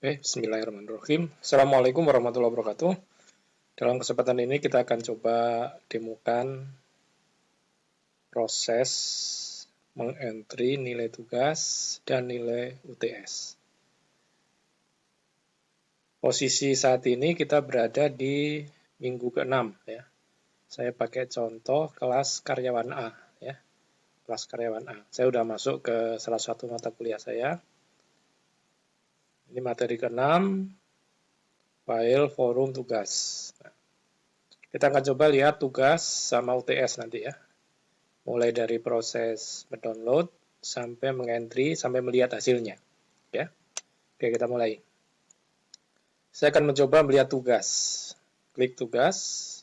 Bismillahirrahmanirrahim. Assalamualaikum warahmatullahi wabarakatuh. Dalam kesempatan ini kita akan coba demokan proses mengentry nilai tugas dan nilai UTS. Posisi saat ini kita berada di minggu ke-6 ya. Saya pakai contoh kelas karyawan A ya. Kelas karyawan A. Saya sudah masuk ke salah satu mata kuliah saya. Ini materi ke-6, file forum tugas. Nah, kita akan coba lihat tugas sama UTS nanti ya. Mulai dari proses mendownload sampai mengentry sampai melihat hasilnya. Ya. Oke, kita mulai. Saya akan mencoba melihat tugas. Klik tugas.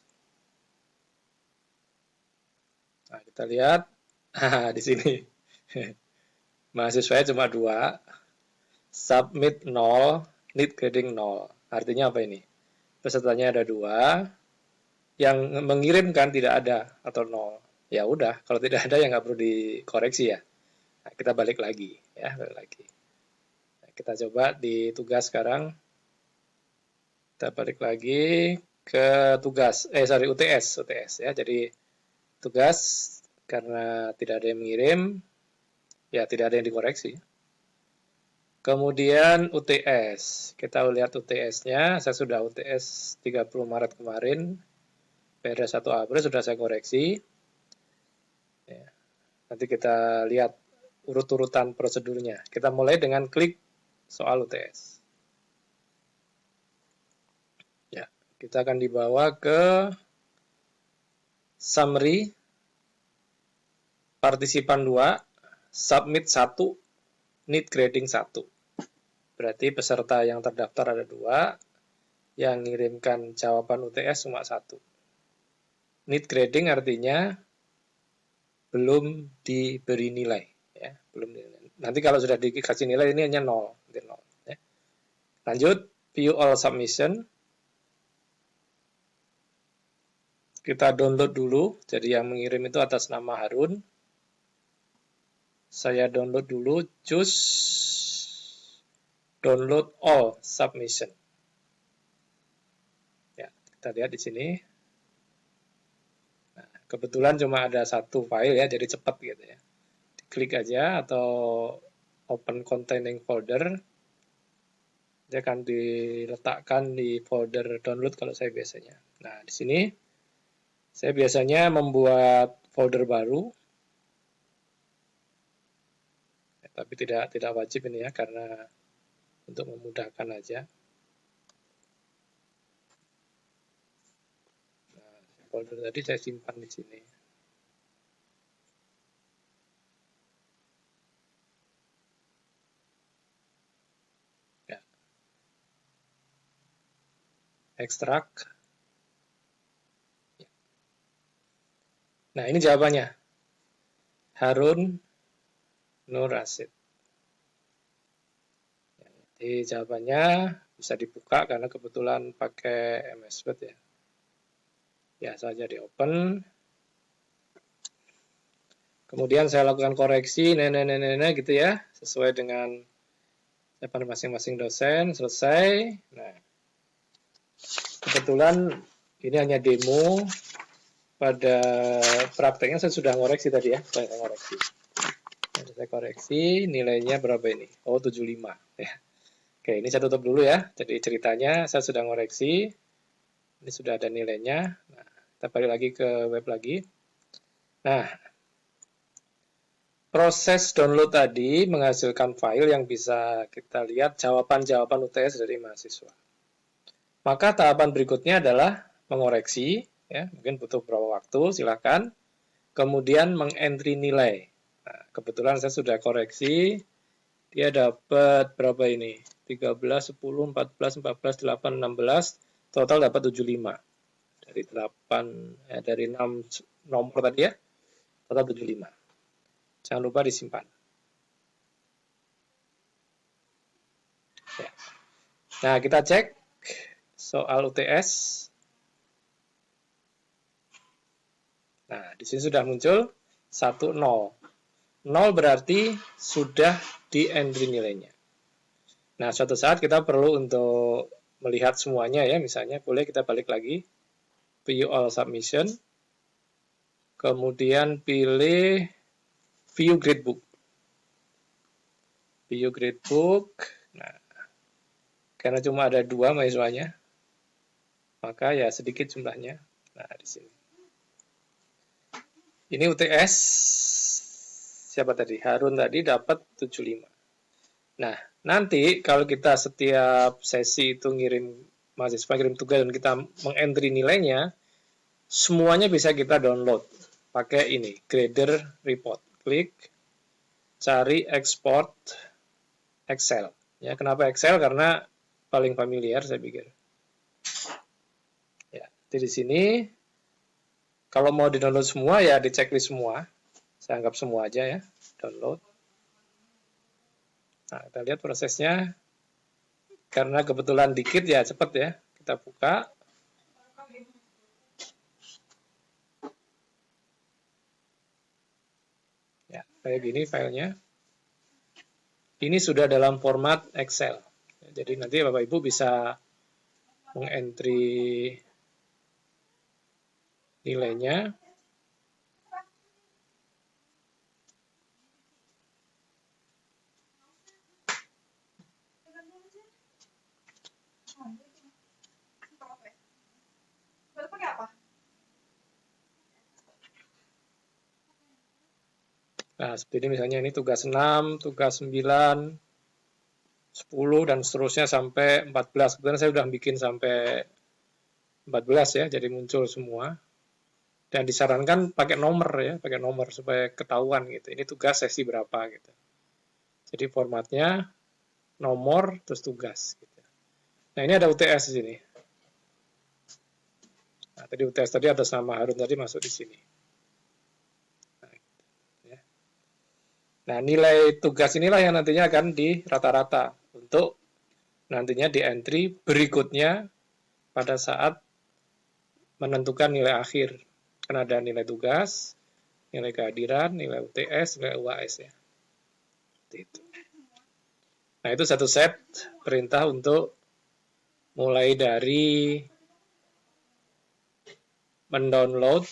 Nah, kita lihat di sini. Mahasiswanya cuma 2. Submit 0, need grading 0. Artinya apa ini? Pesertanya ada 2, yang mengirimkan tidak ada atau 0. Ya udah, kalau tidak ada ya nggak perlu dikoreksi ya. Nah, kita balik lagi ya, balik lagi. Nah, kita coba di tugas sekarang. Kita balik lagi ke tugas, UTS ya. Jadi tugas karena tidak ada yang mengirim, ya tidak ada yang dikoreksi. Kemudian UTS, kita lihat UTS-nya, saya sudah UTS 30 Maret kemarin, pada 1 April sudah saya koreksi. Ya. Nanti kita lihat urut-urutan prosedurnya. Kita mulai dengan klik soal UTS. Ya, kita akan dibawa ke summary, partisipan 2, submit 1, need grading 1. Berarti peserta yang terdaftar ada 2, yang mengirimkan jawaban UTS cuma 1. Need grading artinya belum diberi nilai. Ya, belum nilai. Nanti kalau sudah dikasih nilai ini hanya 0. Ya. Lanjut, view all submission. Kita download dulu. Jadi yang mengirim itu atas nama Harun. Saya download dulu, choose download all submission. Ya, kita lihat di sini. Nah, kebetulan cuma ada 1 file ya, jadi cepat gitu ya. Diklik aja atau open containing folder. Dia akan diletakkan di folder download kalau saya biasanya. Nah, di sini saya biasanya membuat folder baru. Ya, tapi tidak wajib ini ya, karena untuk memudahkan aja. Nah, folder tadi saya simpan di sini. Ya. Ekstrak. Ya. Nah, ini jawabannya. Harun Nur Rasid. Ya, jadi jawabannya bisa dibuka karena kebetulan pakai MS Word ya. Biasa aja di open. Kemudian saya lakukan koreksi, gitu ya, sesuai dengan masing-masing dosen, selesai. Nah, kebetulan ini hanya demo. Pada prakteknya saya sudah ngoreksi tadi ya, saya koreksi, nilainya berapa ini? Oh, 75 ya. Oke, ini saya tutup dulu ya. Jadi ceritanya saya sudah ngoreksi. Ini sudah ada nilainya. Nah, kita balik lagi ke web lagi. Nah, proses download tadi menghasilkan file yang bisa kita lihat jawaban-jawaban UTS dari mahasiswa. Maka tahapan berikutnya adalah mengoreksi, ya, mungkin butuh beberapa waktu, silakan. Kemudian mengentry nilai. Nah, kebetulan saya sudah koreksi, dia dapat berapa ini? 13, 10, 14, 14, 8, 16, total dapat 75. Dari 6 nomor tadi ya, total 75. Jangan lupa disimpan. Ya. Nah, kita cek soal UTS. Nah, di sini sudah muncul 10. 0 berarti sudah di-entry nilainya. Nah, suatu saat kita perlu untuk melihat semuanya ya, misalnya boleh kita balik lagi, view all submission, kemudian pilih view gradebook. View gradebook, nah, karena cuma ada 2 mahasiswanya, maka ya sedikit jumlahnya. Nah, di sini. Ini UTS, siapa tadi? Harun tadi dapat 75. Nah, nanti kalau kita setiap sesi itu mahasiswa ngirim tugas dan kita mengentry nilainya, semuanya bisa kita download pakai ini, Grader Report. Klik, cari export Excel. Ya, kenapa Excel? Karena paling familiar saya pikir. Ya, di sini kalau mau di-download semua ya di checklist semua. Saya anggap semua aja ya, download. Nah, kita lihat prosesnya. Karena kebetulan dikit ya cepat ya. Kita buka. Ya, kayak gini filenya. Ini sudah dalam format Excel. Jadi nanti Bapak Ibu bisa mengentry nilainya. Nah, seperti ini misalnya ini tugas 6, tugas 9, 10, dan seterusnya sampai 14. Kebetulan saya sudah bikin sampai 14 ya, jadi muncul semua. Dan disarankan pakai nomor ya, pakai nomor supaya ketahuan gitu. Ini tugas sesi berapa gitu. Jadi formatnya nomor terus tugas gitu. Nah, ini ada UTS di sini. Nah, tadi UTS tadi atas nama Harun tadi masuk di sini. Nah, nilai tugas inilah yang nantinya akan di rata-rata untuk nantinya di entry berikutnya pada saat menentukan nilai akhir. Kan ada nilai tugas, nilai kehadiran, nilai UTS, nilai UAS ya. Itu. Nah, itu satu set perintah untuk mulai dari mendownload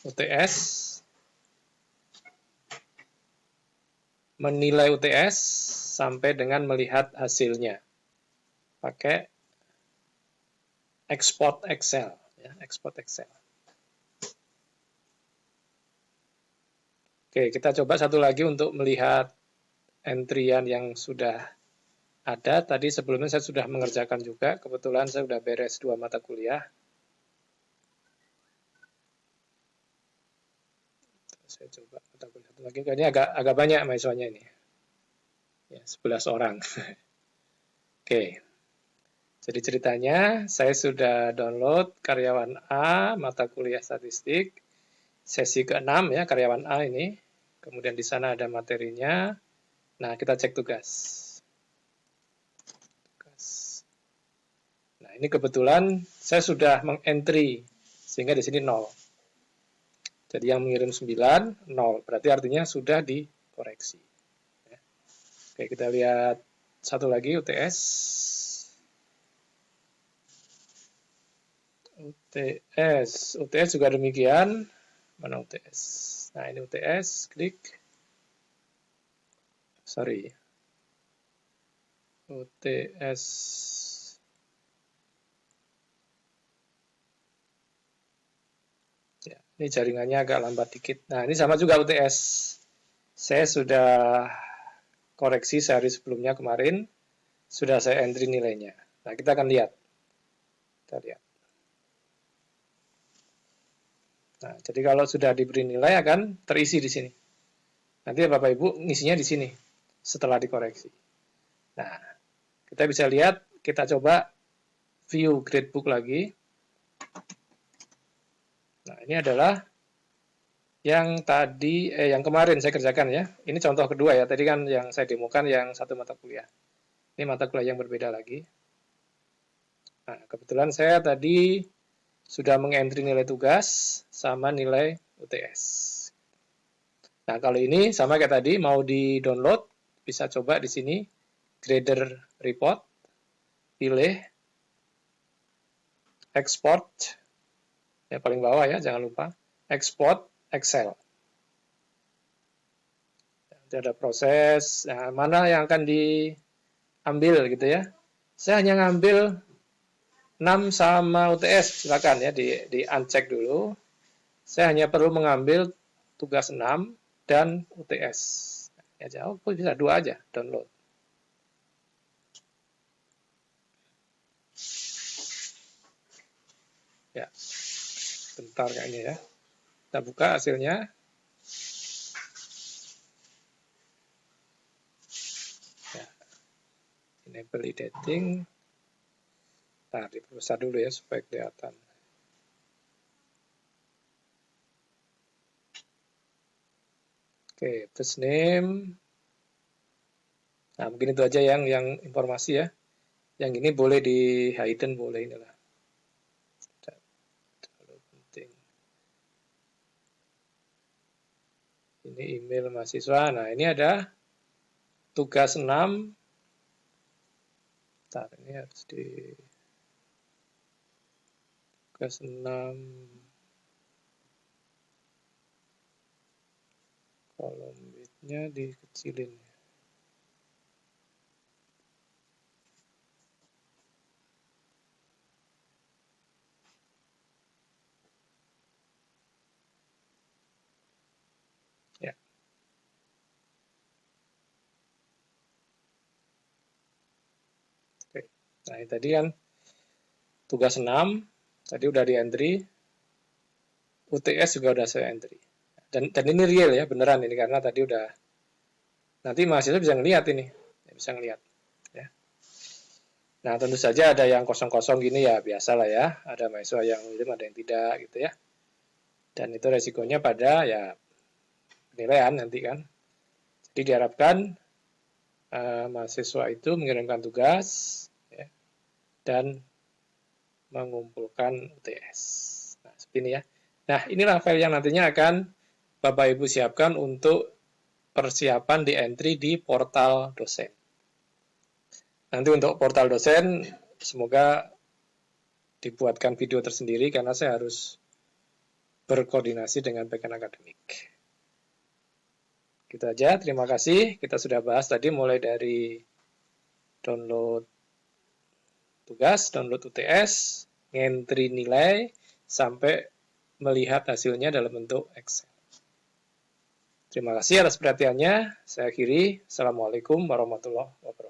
UTS, menilai UTS sampai dengan melihat hasilnya pakai export Excel ya, export Excel. Oke, kita coba satu lagi untuk melihat entrian yang sudah ada. Tadi sebelumnya saya sudah mengerjakan juga, kebetulan saya sudah beres 2 mata kuliah. Saya coba mata kuliah satu lagi, kayaknya agak banyak mahasiswanya ini. Ya, 11 orang. Oke. Jadi ceritanya, saya sudah download karyawan A, mata kuliah statistik, sesi ke-6 ya, karyawan A ini. Kemudian di sana ada materinya. Nah, kita cek tugas. Nah, ini kebetulan saya sudah mengentry, sehingga di sini 0. Jadi yang mengirim 9, 0. Berarti artinya sudah dikoreksi. Oke, kita lihat satu lagi UTS. UTS juga demikian. Mana UTS? Nah, ini UTS, klik. Sorry. UTS. Ya, ini jaringannya agak lambat dikit. Nah, ini sama juga UTS. Saya sudah koreksi sehari sebelumnya kemarin. Sudah saya entry nilainya. Nah, kita akan lihat. Kita lihat. Nah, jadi kalau sudah diberi nilai akan terisi di sini. Nanti Bapak Ibu ngisinya di sini setelah dikoreksi. Nah, kita bisa lihat, kita coba view gradebook lagi. Nah, ini adalah yang tadi, yang kemarin saya kerjakan ya. Ini contoh kedua ya, tadi kan yang saya demokan yang satu mata kuliah. Ini mata kuliah yang berbeda lagi. Nah, kebetulan saya tadi sudah mengentry nilai tugas sama nilai UTS. Nah, kalau ini sama kayak tadi, mau di-download, bisa coba di sini, grader report, pilih, export, ya paling bawah ya, jangan lupa, export Excel. Nanti ada proses, nah, mana yang akan diambil gitu ya. Saya hanya ngambil 6 sama UTS, silakan ya di uncheck dulu. Saya hanya perlu mengambil tugas 6 dan UTS. Ya jauh, bisa 2 aja download. Ya, bentar kayaknya ya. Kita buka hasilnya. Ya, enable editing. Nah, diperbesar dulu ya supaya kelihatan. Oke, first name. Nah, mungkin itu aja yang informasi ya. Yang ini boleh di hidden, boleh inilah. Terlalu penting. Ini email mahasiswa. Nah, ini ada tugas 6. Bentar, ini harus di tugas 6. Kolom width-nya dikecilin. Ya. Oke. Nah, ini tadi kan tugas 6, tadi udah di entry. UTS juga udah saya entry. Dan ini real ya, beneran ini karena tadi udah. Nanti mahasiswa bisa ngelihat ini, bisa ngelihat. Ya. Nah, tentu saja ada yang kosong-kosong gini ya, biasalah ya. Ada mahasiswa yang ngirim, ada yang tidak gitu ya. Dan itu resikonya pada ya penilaian nanti kan. Jadi diharapkan mahasiswa itu mengirimkan tugas ya, dan mengumpulkan UTS. Nah, seperti ini ya. Nah, inilah file yang nantinya akan Bapak Ibu siapkan untuk persiapan di entry di portal dosen. Nanti untuk portal dosen, semoga dibuatkan video tersendiri karena saya harus berkoordinasi dengan bagian akademik. Gitu aja, terima kasih. Kita sudah bahas tadi mulai dari download tugas, download UTS, ngentri nilai, sampai melihat hasilnya dalam bentuk Excel. Terima kasih atas perhatiannya. Saya akhiri. Assalamualaikum warahmatullahi wabarakatuh.